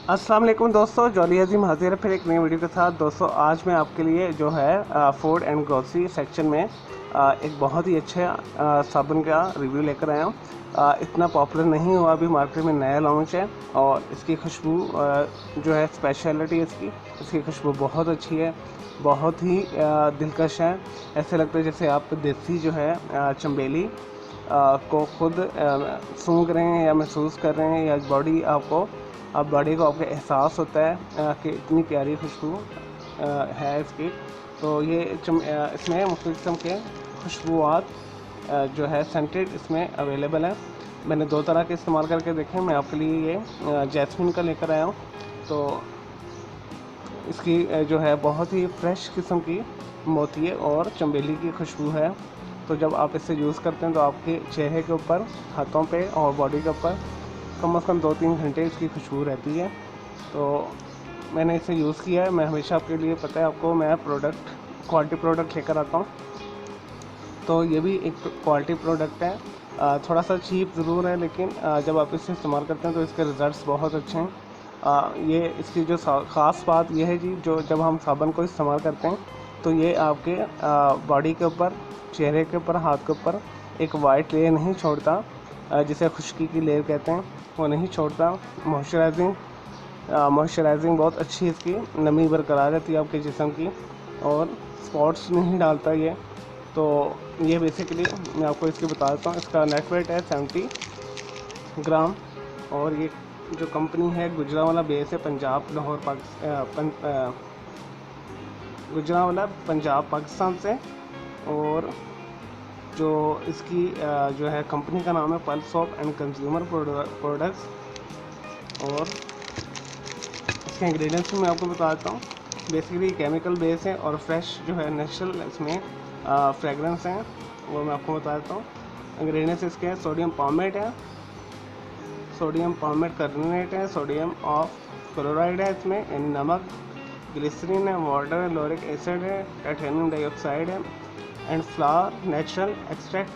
अस्सलाम वालेकुम दोस्तों, जॉली अजीम हाजिर है फिर एक नई वीडियो के साथ। दोस्तों आज मैं आपके लिए जो है फूड एंड ग्रोसरी सेक्शन में एक बहुत ही अच्छे साबुन का रिव्यू लेकर आया हूँ। इतना पॉपुलर नहीं हुआ, अभी मार्केट में नया लॉन्च है और इसकी खुशबू जो है स्पेशलिटी इसकी खुशबू बहुत अच्छी है, बहुत ही दिलकश है। ऐसे लगता है जैसे आप देसी जो है चमेली को खुद सूंघ रहे हैं या महसूस कर रहे हैं, या बॉडी को आपको एहसास होता है कि इतनी प्यारी खुशबू है इसकी। तो ये इसमें मुख्तलिफ़ किस्म के खुशबूआत जो है सेंटेड इसमें अवेलेबल है। मैंने दो तरह के इस्तेमाल करके देखे। मैं आपके लिए ये जैस्मिन का लेकर आया हूँ। तो इसकी जो है बहुत ही फ्रेश किस्म की मोतिये और चमेली की खुशबू है। तो जब आप इसे यूज़ करते हैं तो आपके चेहरे के ऊपर, हाथों पे और बॉडी के ऊपर कम से कम 2-3 घंटे इसकी खुशबू रहती है। तो मैंने इसे यूज़ किया है। मैं हमेशा आपके लिए, पता है आपको, मैं क्वालिटी प्रोडक्ट लेकर आता हूँ। तो ये भी एक क्वालिटी प्रोडक्ट है। थोड़ा सा चीप ज़रूर है, लेकिन जब आप इसे इस्तेमाल करते हैं तो इसके रिज़ल्ट्स बहुत अच्छे हैं। ये इसकी जो ख़ास बात यह है जी, जो जब हम साबुन को इस्तेमाल करते हैं तो ये आपके बॉडी के ऊपर, चेहरे के ऊपर, हाथ के ऊपर एक वाइट लेयर नहीं छोड़ता, जिसे खुश्की की लेयर कहते हैं, वो नहीं छोड़ता। मॉइस्चराइजिंग बहुत अच्छी इसकी, नमी बरकरार रहती है आपके जिस्म की, और स्पॉट्स नहीं डालता ये। तो ये बेसिकली मैं आपको इसकी बता देता हूँ। इसका नेट वेट है 70 ग्राम, और ये जो कंपनी है गुजरांवाला बेस है, गुजरांवाला पंजाब पाकिस्तान से। और जो इसकी जो है कंपनी का नाम है pulse soap and consumer products. और इसके इंग्रेडिएंट्स भी मैं आपको बता देता हूँ। बेसिकली केमिकल बेस है और फ्रेश जो है नेचुरल इसमें फ्रेगरेंस हैं, वो मैं आपको बता देता हूँ। इंग्रेडिएंट्स इसके हैं: सोडियम पामेट है, सोडियम पामेट कार्बोनेट है, सोडियम ऑफ क्लोराइड है इसमें, नमक, ग्लिसरीन है, वाटर है, लोरिक एसिड है, टाइटेनियम डाइऑक्साइड है, and flower natural extract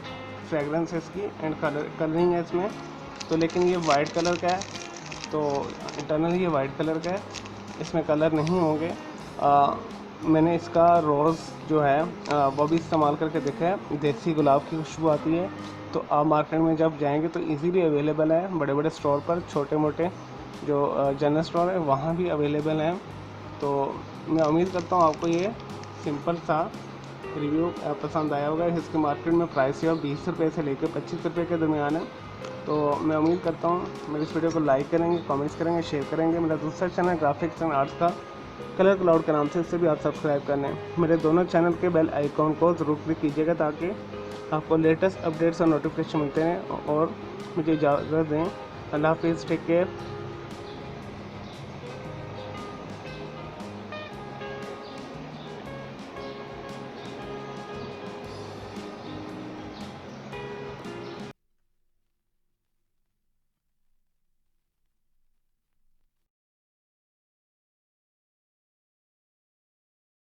fragrance है इसकी, एंड कलरिंग है इसमें। तो लेकिन ये वाइट कलर का है, तो इंटरनल ये वाइट कलर का है, इसमें कलर नहीं होंगे। मैंने इसका रोज़ जो है वो भी इस्तेमाल करके देखा है। देसी गुलाब की खुशबू आती है। तो आप मार्केट में जब जाएंगे तो इजीली अवेलेबल है, बड़े बड़े स्टोर पर, छोटे मोटे जो जनरल स्टोर है वहाँ भी अवेलेबल हैं। तो मैं उम्मीद करता हूँ आपको ये सिंपल सा रिव्यू पसंद आया होगा। इसके मार्केट में प्राइस है 20 रुपये से लेकर 25 रुपये के दरमियान है। तो मैं उम्मीद करता हूँ मेरे इस वीडियो को लाइक करेंगे, कमेंट्स करेंगे, शेयर करेंगे। मेरा दूसरा चैनल ग्राफिक्स एंड आर्ट्स का कलर क्लाउड के नाम से, इससे भी आप सब्सक्राइब कर लें। मेरे दोनों चैनल के बेल आइकॉन को ज़रूर क्लिक कीजिएगा ताकि आपको लेटेस्ट अपडेट्स और नोटिफिकेशन मिलते रहें। और मुझे इजाज़त दें। अल्लाह हाफिज़, टेक केयर।